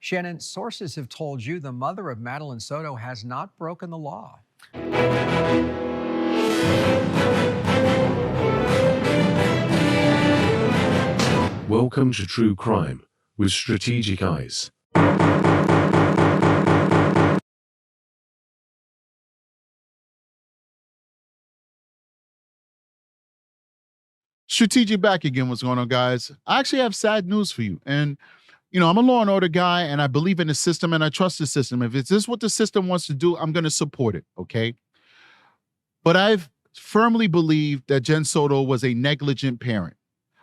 Shannon, sources have told you the mother of Madeline Soto has not broken the law. Welcome to True Crime with Strategic Eyes. Strategic back again. What's going on, guys? I actually have sad news for you. And, I'm a law and order guy, and I believe in the system, and I trust the system. If it's this what the system wants to do, I'm going to support it, okay? But I've firmly believed that Jenn Soto was a negligent parent.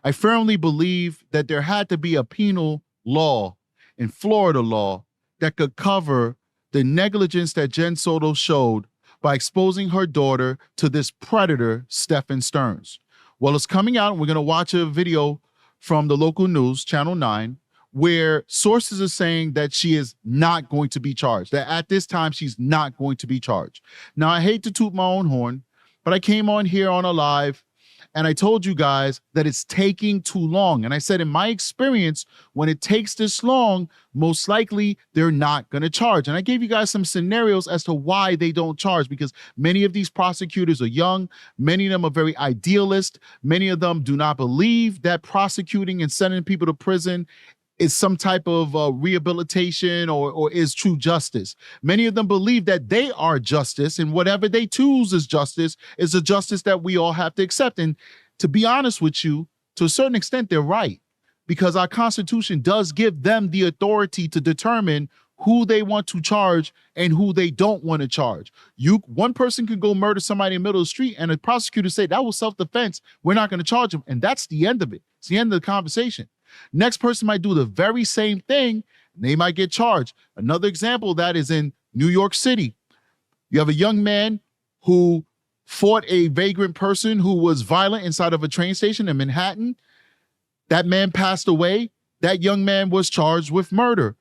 I firmly believe that there had to be a penal law in Florida law that could cover the negligence that Jenn Soto showed by exposing her daughter to this predator, Stephen Stearns. Well, it's coming out. We're going to watch a video from the local news, Channel 9, where sources are saying that she is not going to be charged, that at this time, she's not going to be charged. Now, I hate to toot my own horn, but I came on here on a live and I told you guys that it's taking too long. And I said, in my experience, when it takes this long, most likely they're not going to charge. And I gave you guys some scenarios as to why they don't charge, because many of these prosecutors are young. Many of them are very idealist. Many of them do not believe that prosecuting and sending people to prison is some type of rehabilitation or is true justice. Many of them believe that they are justice, and whatever they choose as justice is a justice that we all have to accept. And to be honest with you, to a certain extent, they're right, because our Constitution does give them the authority to determine who they want to charge and who they don't want to charge. One person could go murder somebody in the middle of the street and the prosecutor say that was self-defense, we're not going to charge him, and that's the end of it. It's the end of the conversation. Next person might do the very same thing, and they might get charged. Another example of that is in New York City. You have a young man who fought a vagrant person who was violent inside of a train station in Manhattan. That man passed away. That young man was charged with murder.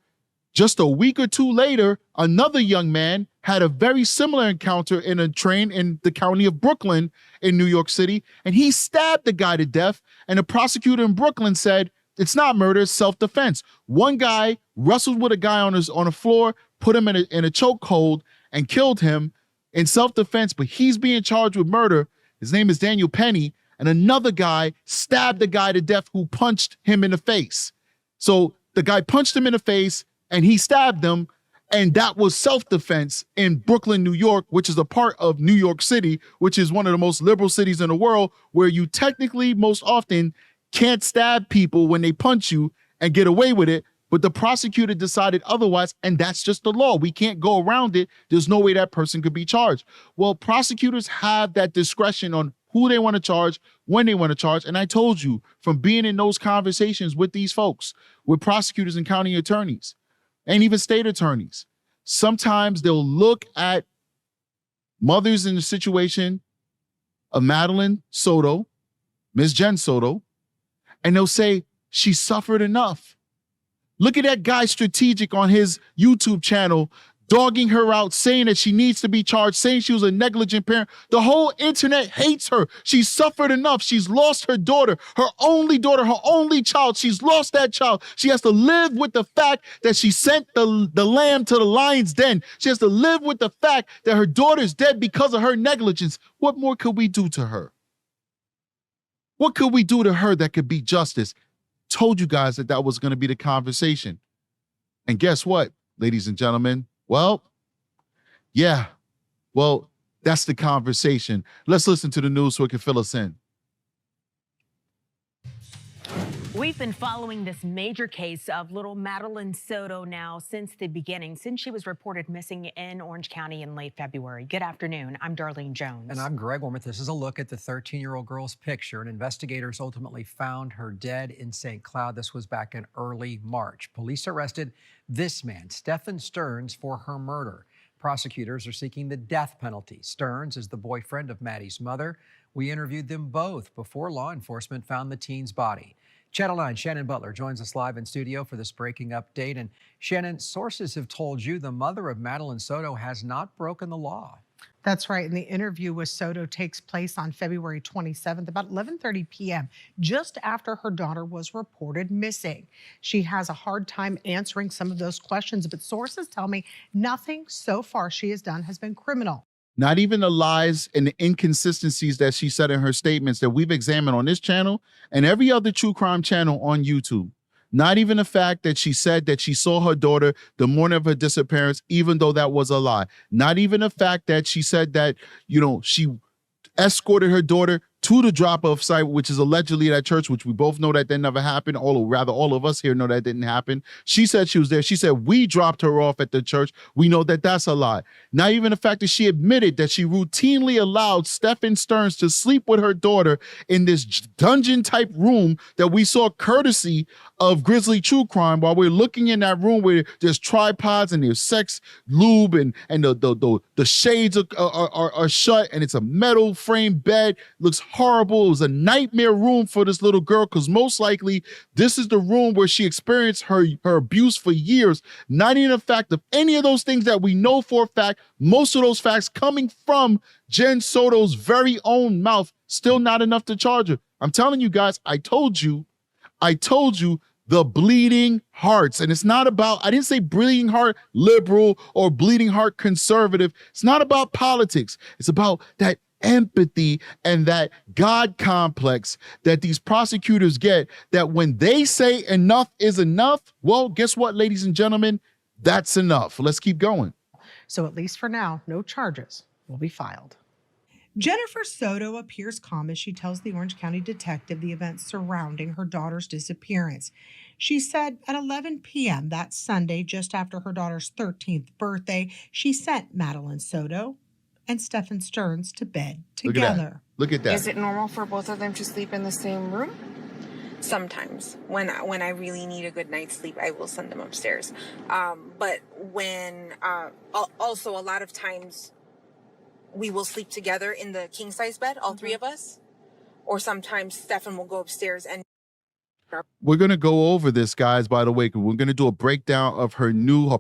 Just a week or two later, another young man had a very similar encounter in a train in the county of Brooklyn in New York City, and he stabbed the guy to death, and the prosecutor in Brooklyn said, it's not murder, it's self-defense. One guy wrestled with a guy on the floor, put him in a chokehold, and killed him in self-defense, but he's being charged with murder. His name is Daniel Penny, and another guy stabbed the guy to death who punched him in the face. So the guy punched him in the face, and he stabbed him, and that was self-defense in Brooklyn, New York, which is a part of New York City, which is one of the most liberal cities in the world, where you technically most often can't stab people when they punch you and get away with it, but the prosecutor decided otherwise, and that's just the law. We can't go around it. There's no way that person could be charged. Well, prosecutors have that discretion on who they want to charge, when they want to charge, and I told you from being in those conversations with these folks, with prosecutors and county attorneys, and even state attorneys, sometimes they'll look at mothers in the situation of Madeline Soto, Ms. Jenn Soto, and they'll say, she suffered enough. Look at that guy Strategic on his YouTube channel, dogging her out, saying that she needs to be charged, saying she was a negligent parent. The whole internet hates her. She's suffered enough. She's lost her daughter, her only child. She's lost that child. She has to live with the fact that she sent the lamb to the lion's den. She has to live with the fact that her daughter's dead because of her negligence. What more could we do to her? What could we do to her that could be justice? Told you guys that was going to be the conversation. And guess what, ladies and gentlemen? Well, that's the conversation. Let's listen to the news so it can fill us in. We've been following this major case of little Madeline Soto now since the beginning, since she was reported missing in Orange County in late February. Good afternoon. I'm Darlene Jones. And I'm Greg Wormuth. This is a look at the 13-year-old girl's picture, and investigators ultimately found her dead in St. Cloud. This was back in early March. Police arrested this man, Stephen Stearns, for her murder. Prosecutors are seeking the death penalty. Stearns is the boyfriend of Maddie's mother. We interviewed them both before law enforcement found the teen's body. Channel 9, Shannon Butler joins us live in studio for this breaking update. And Shannon, sources have told you the mother of Madeline Soto has not broken the law. That's right. And the interview with Soto takes place on February 27th, about 11:30 p.m., just after her daughter was reported missing. She has a hard time answering some of those questions, but sources tell me nothing so far she has done has been criminal. Not even the lies and the inconsistencies that she said in her statements that we've examined on this channel and every other true crime channel on YouTube. Not even the fact that she said that she saw her daughter the morning of her disappearance, even though that was a lie. Not even the fact that she said that, she escorted her daughter to the drop-off site, which is allegedly at church, which we both know that never happened. All of us here know that didn't happen. She said she was there. She said we dropped her off at the church. We know that that's a lie. Not even the fact that she admitted that she routinely allowed Stephen Stearns to sleep with her daughter in this dungeon-type room that we saw courtesy of Grizzly True Crime while we're looking in that room where there's tripods and there's sex lube and the shades are shut and it's a metal frame bed. Looks horrible. It was a nightmare room for this little girl because most likely this is the room where she experienced her abuse for years. Not even the fact of any of those things that we know for a fact, most of those facts coming from Jenn Soto's very own mouth, still not enough to charge her. I'm telling you guys, I told you the bleeding hearts. And it's not about, I didn't say bleeding heart liberal or bleeding heart conservative. It's not about politics. It's about that empathy and that God complex that these prosecutors get, that when they say enough is enough, well, guess what, ladies and gentlemen? That's enough. Let's keep going. So at least for now, no charges will be filed. Jennifer Soto appears calm as she tells the Orange County detective the events surrounding her daughter's disappearance. She said at 11 p.m. that Sunday, just after her daughter's 13th birthday, she sent Madeline Soto and Stephen Stearns to bed together. Look at that. Is it normal for both of them to sleep in the same room? Sometimes when I really need a good night's sleep, I will send them upstairs. But when also a lot of times we will sleep together in the king size bed, all three of us, or sometimes Stefan will go upstairs and. We're going to go over this, guys, by the way, because we're going to do a breakdown of her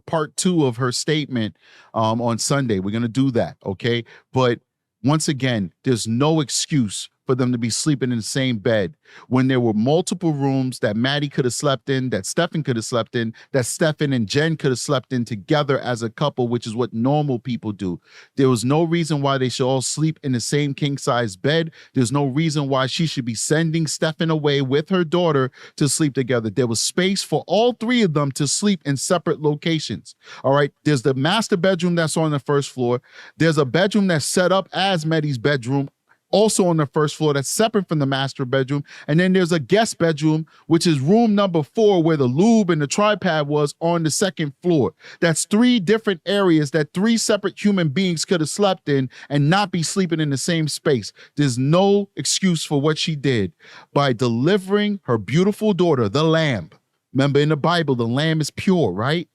part 2 of her statement on Sunday. We're going to do that, okay? But once again, there's no excuse for them to be sleeping in the same bed when there were multiple rooms that Maddie could have slept in, that Stefan could have slept in, that Stefan and Jenn could have slept in together as a couple, which is what normal people do. There was no reason why they should all sleep in the same king-size bed. There's no reason why she should be sending Stefan away with her daughter to sleep together. There was space for all three of them to sleep in separate locations. All right, there's the master bedroom that's on the first floor. There's a bedroom that's set up as Maddie's bedroom, also on the first floor, that's separate from the master bedroom. And then there's a guest bedroom, which is room number 4, where the lube and the tripod was, on the second floor. That's 3 different areas that 3 separate human beings could have slept in and not be sleeping in the same space. There's no excuse for what she did by delivering her beautiful daughter, the lamb. Remember, in the Bible, the lamb is pure, right?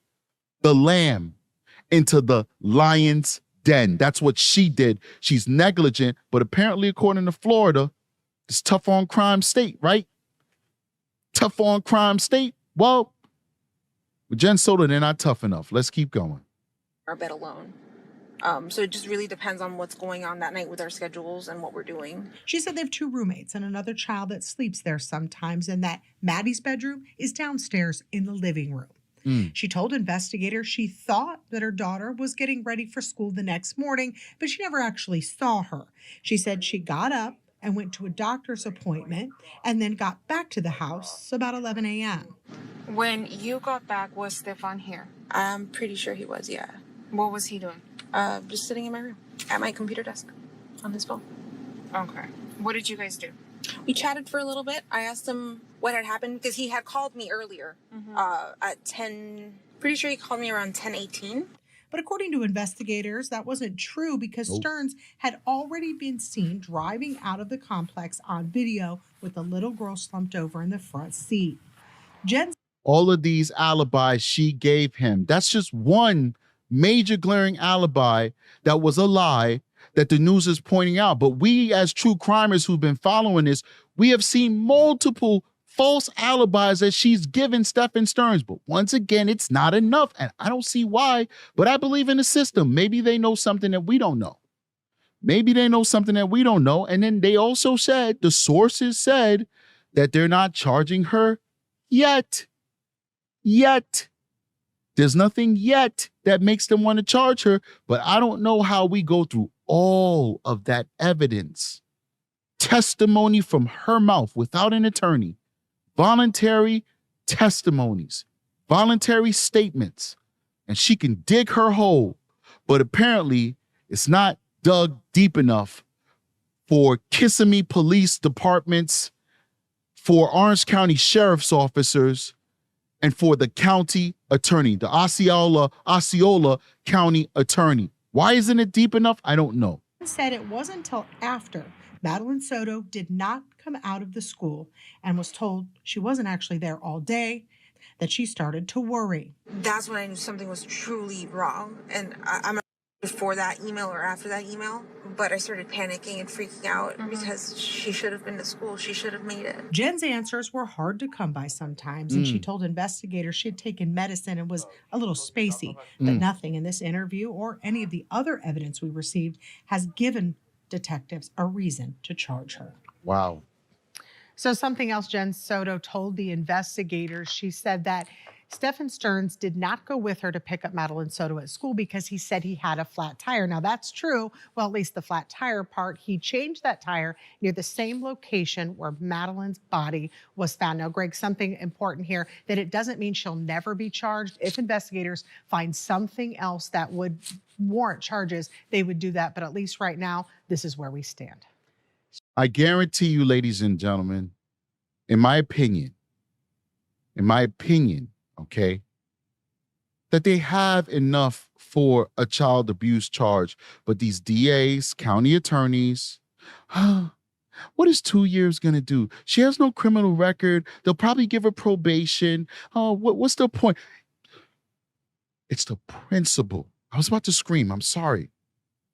The lamb into the lion's den. That's what she did. She's negligent, but apparently, according to Florida, it's tough on crime state, right? Tough on crime state. Well, with Jenn Soto, they're not tough enough. Let's keep going. Our bed alone. So it just really depends on what's going on that night with our schedules and what we're doing. She said they have 2 roommates and another child that sleeps there sometimes, and that Maddie's bedroom is downstairs in the living room. She told investigators she thought that her daughter was getting ready for school the next morning, but she never actually saw her. She said she got up and went to a doctor's appointment and then got back to the house about 11 a.m. When you got back, was Stefan here? I'm pretty sure he was, yeah. What was he doing? Just sitting in my room at my computer desk on his phone. Okay. What did you guys do? We chatted for a little bit. I asked him what had happened because he had called me earlier at 10. Pretty sure he called me around 10:18. But according to investigators, that wasn't true because Stearns had already been seen driving out of the complex on video with a little girl slumped over in the front seat. All of these alibis she gave him, that's just one major glaring alibi that was a lie that the news is pointing out. But we, as true crimers who've been following this, we have seen multiple false alibis that she's given Stephen Stearns. But once again, it's not enough. And I don't see why, but I believe in the system. Maybe they know something that we don't know. Maybe they know something that we don't know. And then they also said, the sources said that they're not charging her yet. There's nothing yet that makes them want to charge her, but I don't know how we go through all of that evidence, testimony from her mouth without an attorney, voluntary testimonies, voluntary statements, and she can dig her hole, but apparently it's not dug deep enough for Kissimmee Police Departments, for Orange County Sheriff's officers, and for the county attorney, the Osceola County attorney. Why isn't it deep enough? I don't know. Said it wasn't until after Madeline Soto did not come out of the school and was told she wasn't actually there all day that she started to worry. That's when I knew something was truly wrong. And I'm not before that email or after that email, but I started panicking and freaking out because she should have been to school. She should have made it. Jen's answers were hard to come by sometimes, and she told investigators she had taken medicine and was a little spacey, but nothing in this interview or any of the other evidence we received has given detectives a reason to charge her. Wow. So something else Jenn Soto told the investigators, she said that Stephen Stearns did not go with her to pick up Madeline Soto at school because he said he had a flat tire. Now that's true. Well, at least the flat tire part. He changed that tire near the same location where Madeline's body was found. Now, Greg, something important here, that it doesn't mean she'll never be charged. If investigators find something else that would warrant charges, they would do that. But at least right now, this is where we stand. I guarantee you, ladies and gentlemen, in my opinion, okay, that they have enough for a child abuse charge, but these DAs, county attorneys, what is 2 years going to do? She has no criminal record. They'll probably give her probation. What's the point? It's the principle. I was about to scream. I'm sorry,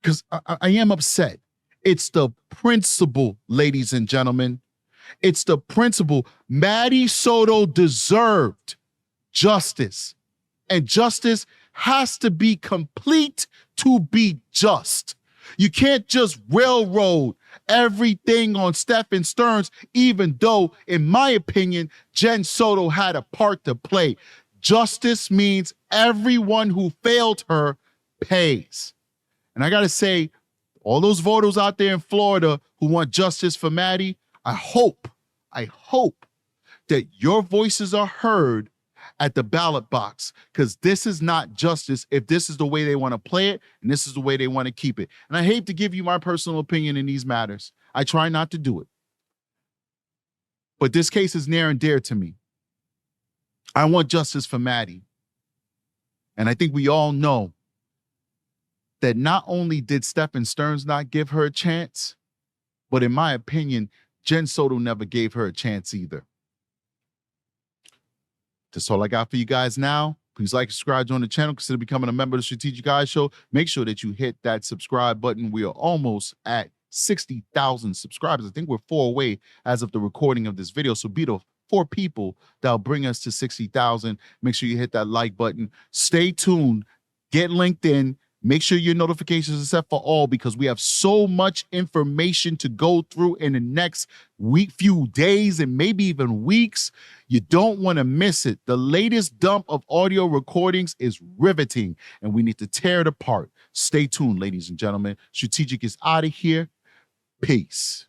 because I am upset. It's the principle, ladies and gentlemen. It's the principle. Maddie Soto deserved justice, and justice has to be complete to be just. You can't just railroad everything on Stephen Stearns, even though, in my opinion, Jenn Soto had a part to play. Justice means everyone who failed her pays. And I got to say, all those voters out there in Florida who want justice for Maddie, I hope that your voices are heard at the ballot box, because this is not justice if this is the way they want to play it and this is the way they want to keep it. And I hate to give you my personal opinion in these matters. I try not to do it. But this case is near and dear to me. I want justice for Maddie. And I think we all know that not only did Stephen Stearns not give her a chance, but in my opinion, Jenn Soto never gave her a chance either. That's all I got for you guys now. Please like, subscribe, join the channel, consider becoming a member of the Strategic Eyes Show. Make sure that you hit that subscribe button. We are almost at 60,000 subscribers. I think we're 4 away as of the recording of this video. So be the 4 people that'll bring us to 60,000. Make sure you hit that like button. Stay tuned. Get LinkedIn. Make sure your notifications are set for all, because we have so much information to go through in the next few days and maybe even weeks. You don't want to miss it. The latest dump of audio recordings is riveting, and we need to tear it apart. Stay tuned, ladies and gentlemen. Strategic is out of here. Peace.